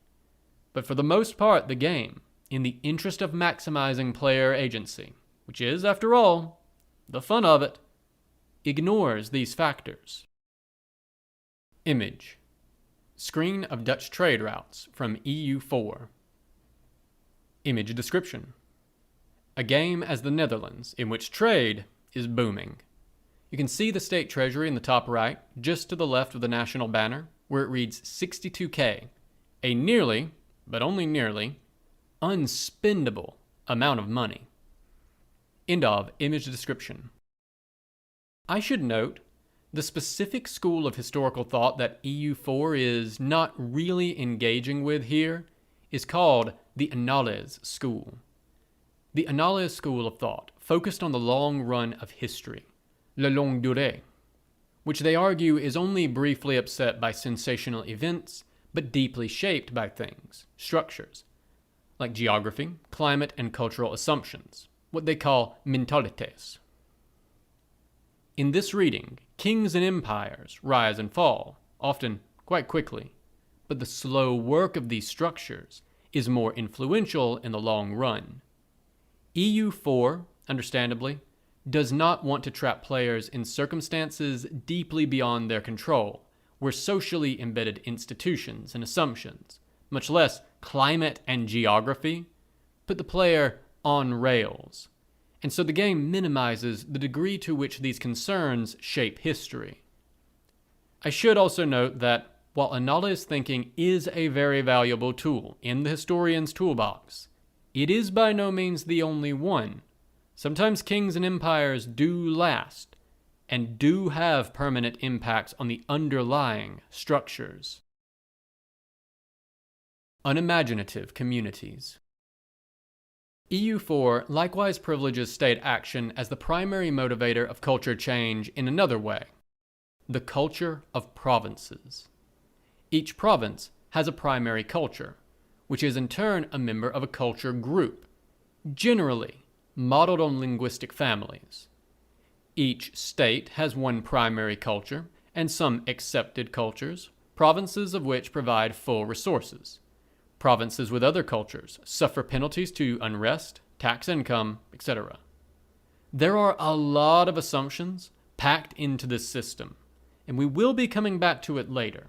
But for the most part, the game, in the interest of maximizing player agency, which is, after all, the fun of it, ignores these factors. Image. Screen of Dutch trade routes from EU4. Image description. A game as the Netherlands, in which trade is booming. You can see the state treasury in the top right, just to the left of the national banner, where it reads 62K, a nearly, but only nearly, unspendable amount of money. End of image description. I should note, the specific school of historical thought that EU4 is not really engaging with here is called the Annales school. The Annales school of thought focused on the long run of history, la longue durée, which they argue is only briefly upset by sensational events, but deeply shaped by things, structures, like geography, climate, and cultural assumptions, what they call mentalités. In this reading, kings and empires rise and fall, often quite quickly, but the slow work of these structures is more influential in the long run. EU4, understandably, does not want to trap players in circumstances deeply beyond their control, where socially embedded institutions and assumptions, much less climate and geography, put the player on rails, and so the game minimizes the degree to which these concerns shape history. I should also note that while analysis thinking is a very valuable tool in the historian's toolbox, it is by no means the only one. Sometimes kings and empires do last, and do have permanent impacts on the underlying structures. Unimaginative communities. EU4 likewise privileges state action as the primary motivator of culture change in another way: the culture of provinces. Each province has a primary culture, which is in turn a member of a culture group, generally modeled on linguistic families. Each state has one primary culture and some accepted cultures, provinces of which provide full resources. Provinces with other cultures suffer penalties to unrest, tax income, etc. There are a lot of assumptions packed into this system, and we will be coming back to it later.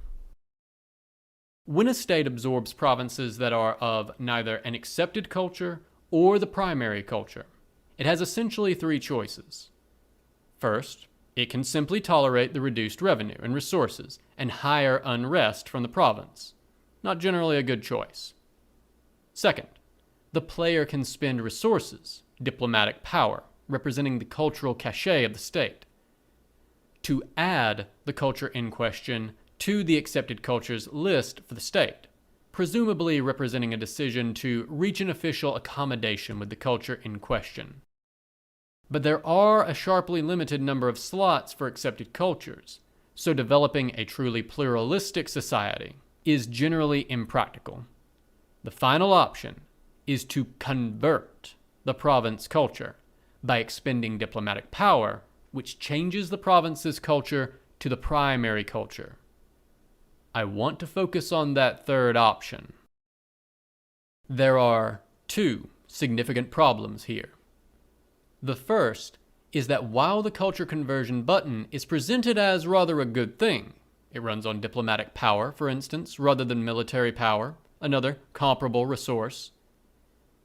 When a state absorbs provinces that are of neither an accepted culture or the primary culture, it has essentially three choices. First, it can simply tolerate the reduced revenue and resources and higher unrest from the province. Not generally a good choice. Second, the player can spend resources, diplomatic power, representing the cultural cachet of the state, to add the culture in question to the accepted cultures list for the state, presumably representing a decision to reach an official accommodation with the culture in question. But there are a sharply limited number of slots for accepted cultures, so developing a truly pluralistic society is generally impractical. The final option is to convert the province culture by expending diplomatic power, which changes the province's culture to the primary culture. I want to focus on that third option. There are two significant problems here. The first is that while the culture conversion button is presented as rather a good thing, it runs on diplomatic power, for instance, rather than military power, another comparable resource,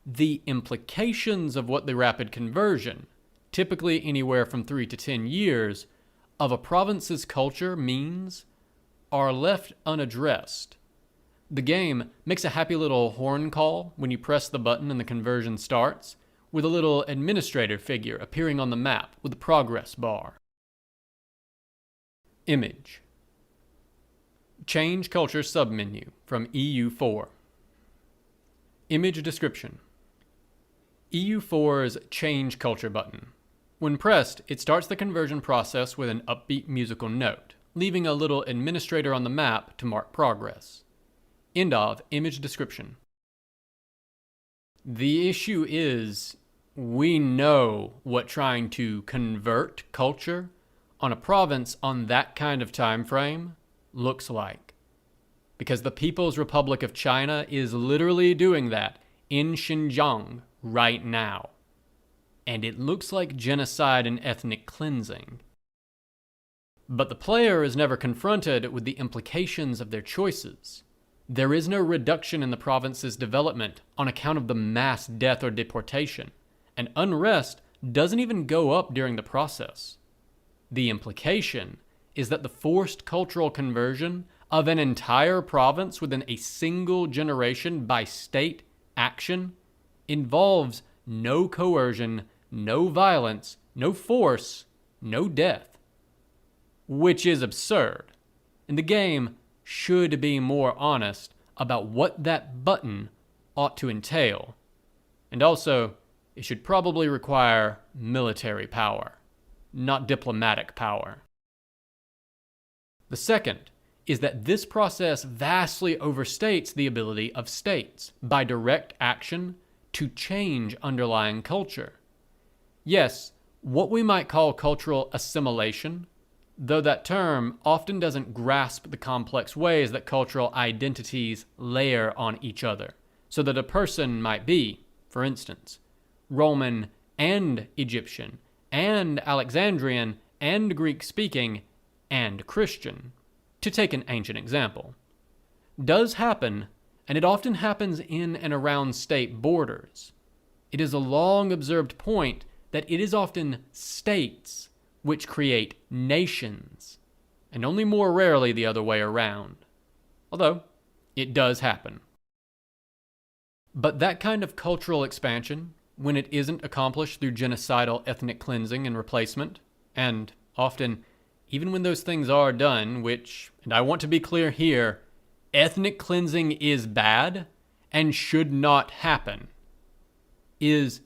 the implications of what the rapid conversion, typically anywhere from 3 to 10 years, of a province's culture means are left unaddressed. The game makes a happy little horn call when you press the button and the conversion starts, with a little administrator figure appearing on the map with a progress bar. Image. Change culture submenu from EU4. Image description. EU4's Change Culture button. When pressed, it starts the conversion process with an upbeat musical note, leaving a little administrator on the map to mark progress. End of image description. The issue is, we know what trying to convert culture on a province on that kind of time frame looks like. Because the People's Republic of China is literally doing that in Xinjiang right now. And it looks like genocide and ethnic cleansing. But the player is never confronted with the implications of their choices. There is no reduction in the province's development on account of the mass death or deportation, and unrest doesn't even go up during the process. The implication is that the forced cultural conversion of an entire province within a single generation by state action involves no coercion, no violence, no force, no death. Which is absurd, and the game should be more honest about what that button ought to entail. And also, it should probably require military power, not diplomatic power. The second is that this process vastly overstates the ability of states, by direct action, to change underlying culture. Yes, what we might call cultural assimilation, though that term often doesn't grasp the complex ways that cultural identities layer on each other, so that a person might be, for instance, Roman and Egyptian, and Alexandrian and Greek-speaking, and Christian, to take an ancient example, does happen, and it often happens in and around state borders. It is a long observed point that it is often states which create nations, and only more rarely the other way around. Although, it does happen. But that kind of cultural expansion, when it isn't accomplished through genocidal ethnic cleansing and replacement, and often, even when those things are done, which, and I want to be clear here, ethnic cleansing is bad and should not happen, is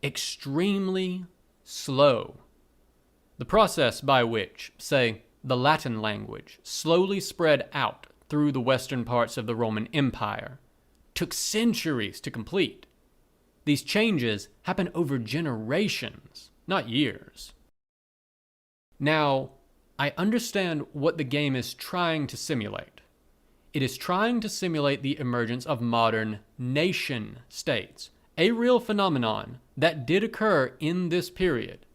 extremely slow. The process by which, say, the Latin language slowly spread out through the western parts of the Roman Empire took centuries to complete. These changes happen over generations, not years. Now, I understand what the game is trying to simulate. It is trying to simulate the emergence of modern nation states, a real phenomenon that did occur in this period.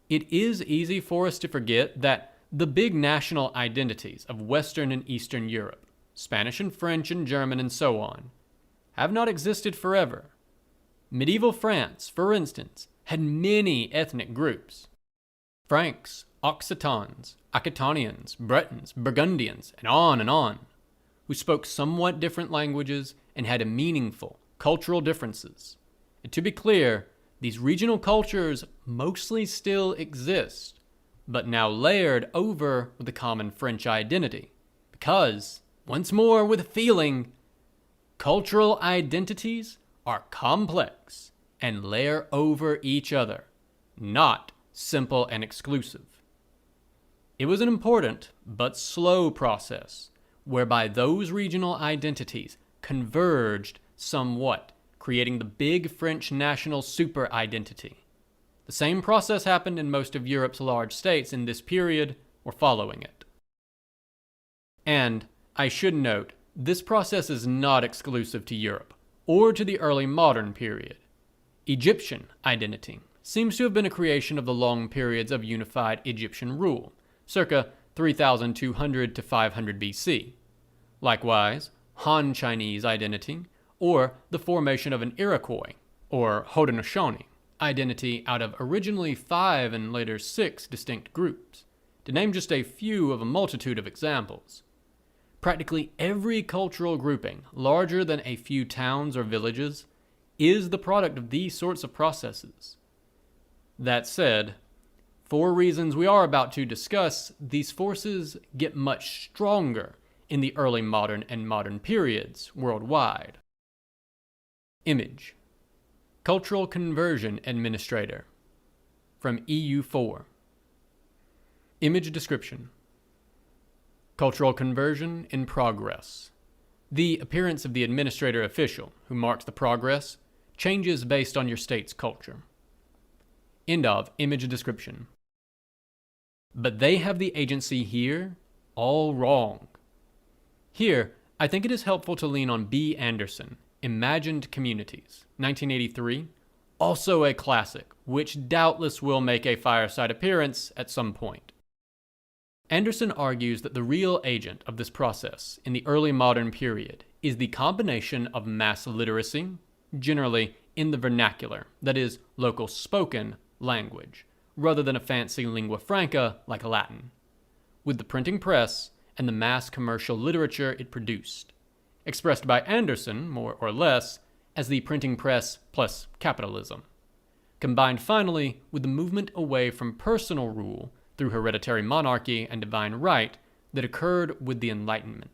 It is easy for us to forget that the big national identities of Western and Eastern Europe, Spanish and French and German and so on, have not existed forever. Medieval France, for instance, had many ethnic groups. Franks, Occitans, Aquitanians, Bretons, Burgundians, and on, who spoke somewhat different languages and had meaningful cultural differences. And to be clear, these regional cultures mostly still exist, but now layered over with a common French identity. Because, once more with a feeling, cultural identities are complex and layer over each other, not simple and exclusive. It was an important but slow process whereby those regional identities converged somewhat, creating the big French national super identity. The same process happened in most of Europe's large states in this period or following it. And I should note, this process is not exclusive to Europe or to the early modern period. Egyptian identity seems to have been a creation of the long periods of unified Egyptian rule, circa 3200 to 500 BC. Likewise, Han Chinese identity, or the formation of an Iroquois, or Haudenosaunee, identity out of originally 5 and later 6 distinct groups, to name just a few of a multitude of examples. Practically every cultural grouping, larger than a few towns or villages, is the product of these sorts of processes. That said, for reasons we are about to discuss, these forces get much stronger in the early modern and modern periods worldwide. Image. Cultural Conversion Administrator. From EU4. Image description. Cultural conversion in progress. The appearance of the administrator official who marks the progress changes based on your state's culture. End of image description. But they have the agency here all wrong. Here, I think it is helpful to lean on B. Anderson, Imagined Communities, 1983, also a classic, which doubtless will make a fireside appearance at some point. Anderson argues that the real agent of this process in the early modern period is the combination of mass literacy, generally in the vernacular, that is, local spoken language, rather than a fancy lingua franca like Latin, with the printing press and the mass commercial literature it produced, expressed by Anderson, more or less, as the printing press plus capitalism, combined finally with the movement away from personal rule through hereditary monarchy and divine right that occurred with the Enlightenment.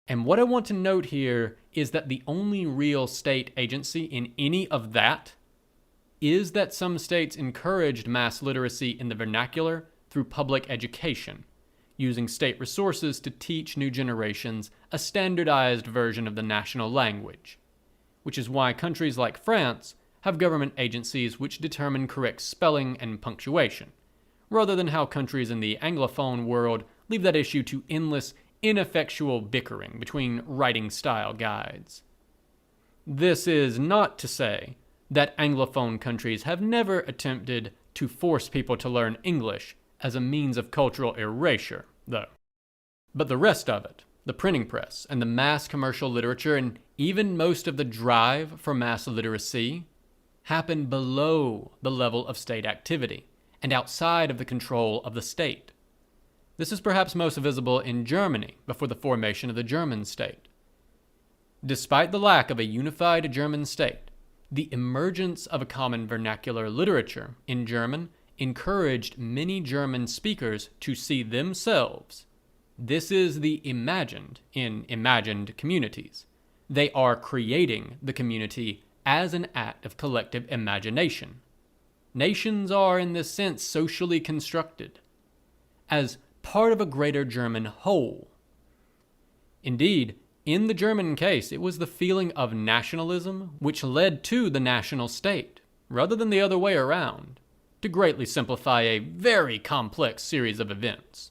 And what I want to note here is that the only real state agency in any of that is that some states encouraged mass literacy in the vernacular through public education, using state resources to teach new generations a standardized version of the national language, which is why countries like France have government agencies which determine correct spelling and punctuation, rather than how countries in the Anglophone world leave that issue to endless, ineffectual bickering between writing style guides. This is not to say that Anglophone countries have never attempted to force people to learn English as a means of cultural erasure, though. But the rest of it, the printing press and the mass commercial literature and even most of the drive for mass literacy, happen below the level of state activity and outside of the control of the state. This is perhaps most visible in Germany before the formation of the German state. Despite the lack of a unified German state, the emergence of a common vernacular literature in German encouraged many German speakers to see themselves. This is the imagined in imagined communities. They are creating the community as an act of collective imagination. Nations are, in this sense, socially constructed as part of a greater German whole. Indeed, in the German case, it was the feeling of nationalism which led to the national state, rather than the other way around, to greatly simplify a very complex series of events.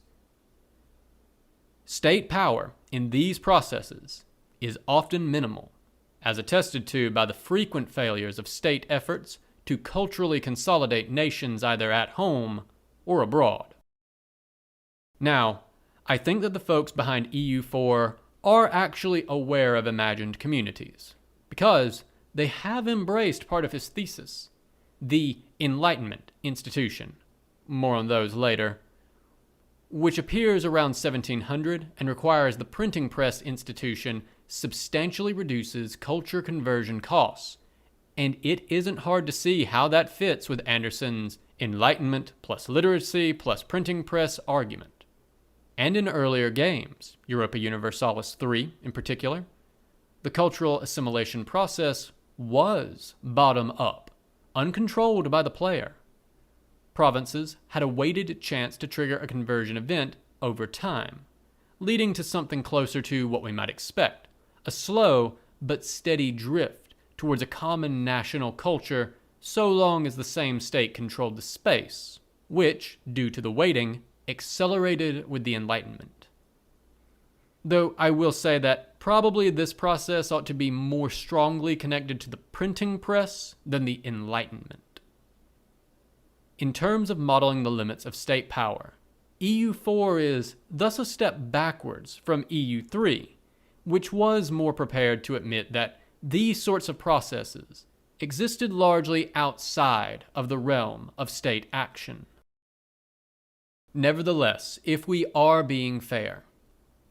State power in these processes is often minimal, as attested to by the frequent failures of state efforts to culturally consolidate nations either at home or abroad. Now, I think that the folks behind EU4 are actually aware of imagined communities, because they have embraced part of his thesis, the Enlightenment institution, more on those later, which appears around 1700 and requires the printing press institution substantially reduces culture conversion costs, and it isn't hard to see how that fits with Anderson's Enlightenment plus literacy plus printing press argument. And in earlier games, Europa Universalis IV in particular, the cultural assimilation process was bottom-up, uncontrolled by the player. Provinces had a weighted chance to trigger a conversion event over time, leading to something closer to what we might expect, a slow but steady drift towards a common national culture so long as the same state controlled the space, which, due to the weighting, accelerated with the Enlightenment. Though I will say that probably this process ought to be more strongly connected to the printing press than the Enlightenment. In terms of modeling the limits of state power, EU4 is thus a step backwards from EU3, which was more prepared to admit that these sorts of processes existed largely outside of the realm of state action. Nevertheless, if we are being fair,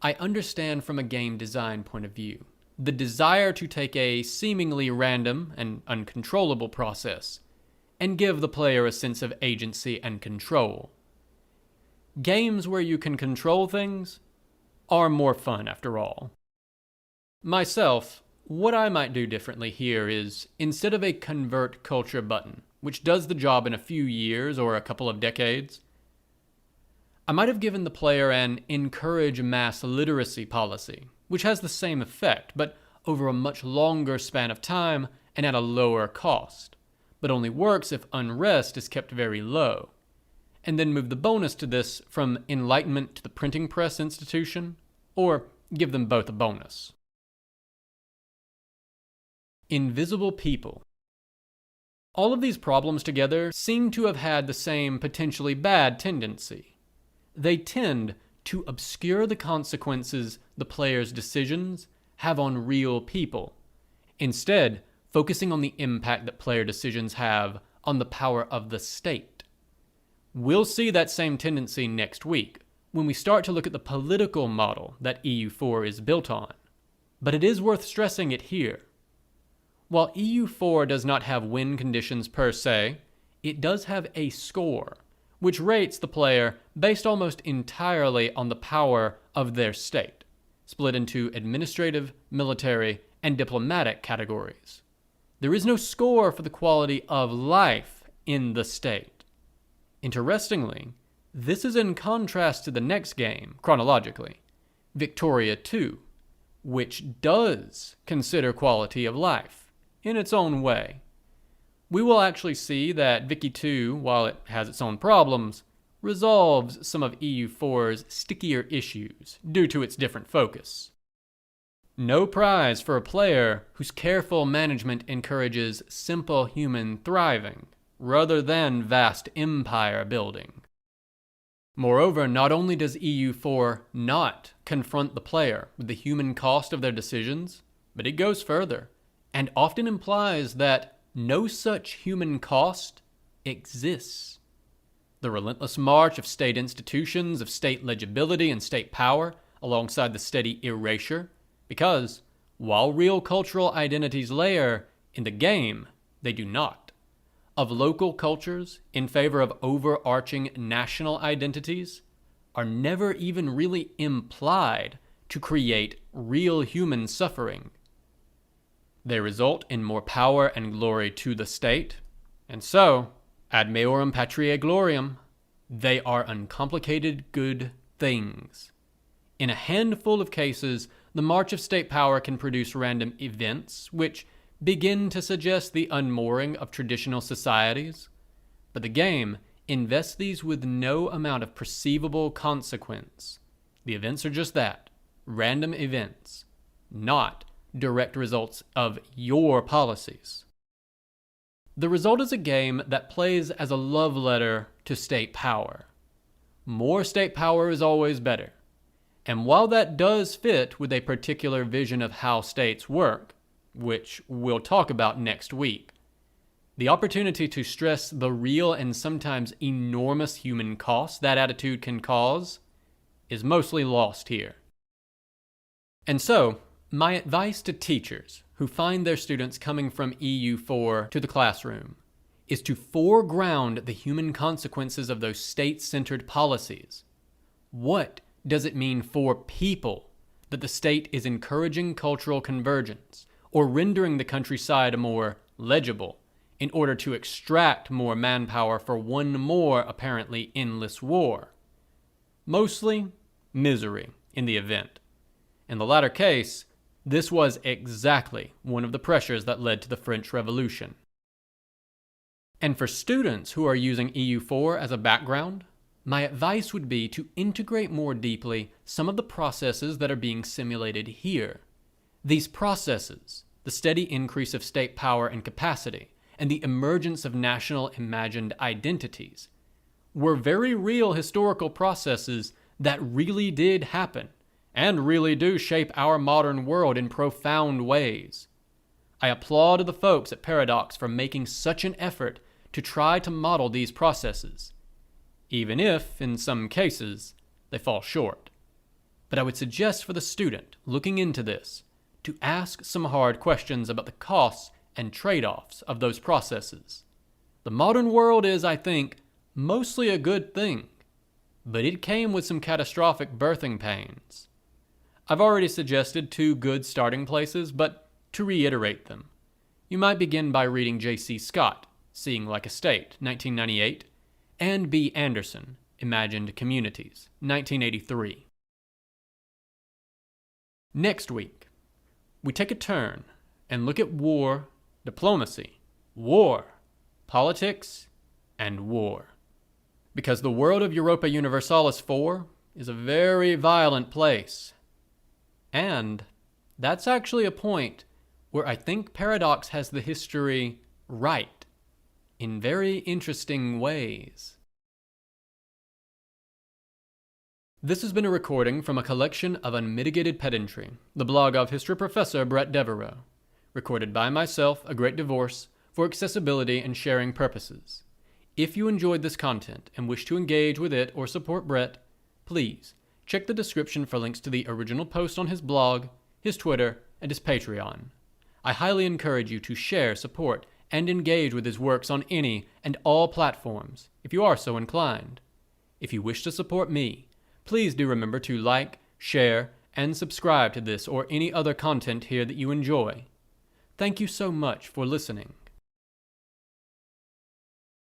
I understand from a game design point of view the desire to take a seemingly random and uncontrollable process and give the player a sense of agency and control. Games where you can control things are more fun after all. Myself, what I might do differently here is, instead of a convert culture button, which does the job in a few years or a couple of decades, I might have given the player an encourage mass literacy policy, which has the same effect, but over a much longer span of time and at a lower cost, but only works if unrest is kept very low, and then move the bonus to this from Enlightenment to the printing press institution, or give them both a bonus. Invisible people. All of these problems together seem to have had the same potentially bad tendency. They tend to obscure the consequences the player's decisions have on real people, instead focusing on the impact that player decisions have on the power of the state. We'll see that same tendency next week when we start to look at the political model that EU4 is built on, but it is worth stressing it here. While EU4 does not have win conditions per se, it does have a score, which rates the player based almost entirely on the power of their state, split into administrative, military, and diplomatic categories. There is no score for the quality of life in the state. Interestingly, this is in contrast to the next game, chronologically, Victoria 2, which does consider quality of life in its own way. We will actually see that Vicky 2, while it has its own problems, resolves some of EU4's stickier issues due to its different focus. No prize for a player whose careful management encourages simple human thriving rather than vast empire building. Moreover, not only does EU4 not confront the player with the human cost of their decisions, but it goes further and often implies that no such human cost exists. The relentless march of state institutions, of state legibility and state power, alongside the steady erasure, because while real cultural identities layer, in the game they do not, of local cultures in favor of overarching national identities, are never even really implied to create real human suffering. They result in more power and glory to the state, and so, ad majorem patriae gloriam, they are uncomplicated good things. In a handful of cases, the march of state power can produce random events which begin to suggest the unmooring of traditional societies, but the game invests these with no amount of perceivable consequence. The events are just that, random events, not direct results of your policies. The result is a game that plays as a love letter to state power. More state power is always better. And while that does fit with a particular vision of how states work, which we'll talk about next week, the opportunity to stress the real and sometimes enormous human cost that attitude can cause is mostly lost here. And so, my advice to teachers who find their students coming from EU4 to the classroom is to foreground the human consequences of those state-centered policies. What does it mean for people that the state is encouraging cultural convergence or rendering the countryside more legible in order to extract more manpower for one more apparently endless war? Mostly misery in the event. In the latter case, this was exactly one of the pressures that led to the French Revolution. And for students who are using EU4 as a background, my advice would be to integrate more deeply some of the processes that are being simulated here. These processes, the steady increase of state power and capacity, and the emergence of national imagined identities, were very real historical processes that really did happen, and really do shape our modern world in profound ways. I applaud the folks at Paradox for making such an effort to try to model these processes, even if, in some cases, they fall short. But I would suggest for the student looking into this to ask some hard questions about the costs and trade-offs of those processes. The modern world is, I think, mostly a good thing, but it came with some catastrophic birthing pains. I've already suggested 2 good starting places, but to reiterate them, you might begin by reading J.C. Scott, Seeing Like a State, 1998, and B. Anderson, Imagined Communities, 1983. Next week, we take a turn and look at war, diplomacy, war, politics, and war. Because the world of Europa Universalis IV is a very violent place. And that's actually a point where I think Paradox has the history right, in very interesting ways. This has been a recording from a collection of Unmitigated Pedantry, the blog of history professor Bret Devereaux, recorded by myself, A Great Divorce, for accessibility and sharing purposes. If you enjoyed this content and wish to engage with it or support Bret, please check the description for links to the original post on his blog, his Twitter, and his Patreon. I highly encourage you to share, support, and engage with his works on any and all platforms, if you are so inclined. If you wish to support me, please do remember to like, share, and subscribe to this or any other content here that you enjoy. Thank you so much for listening.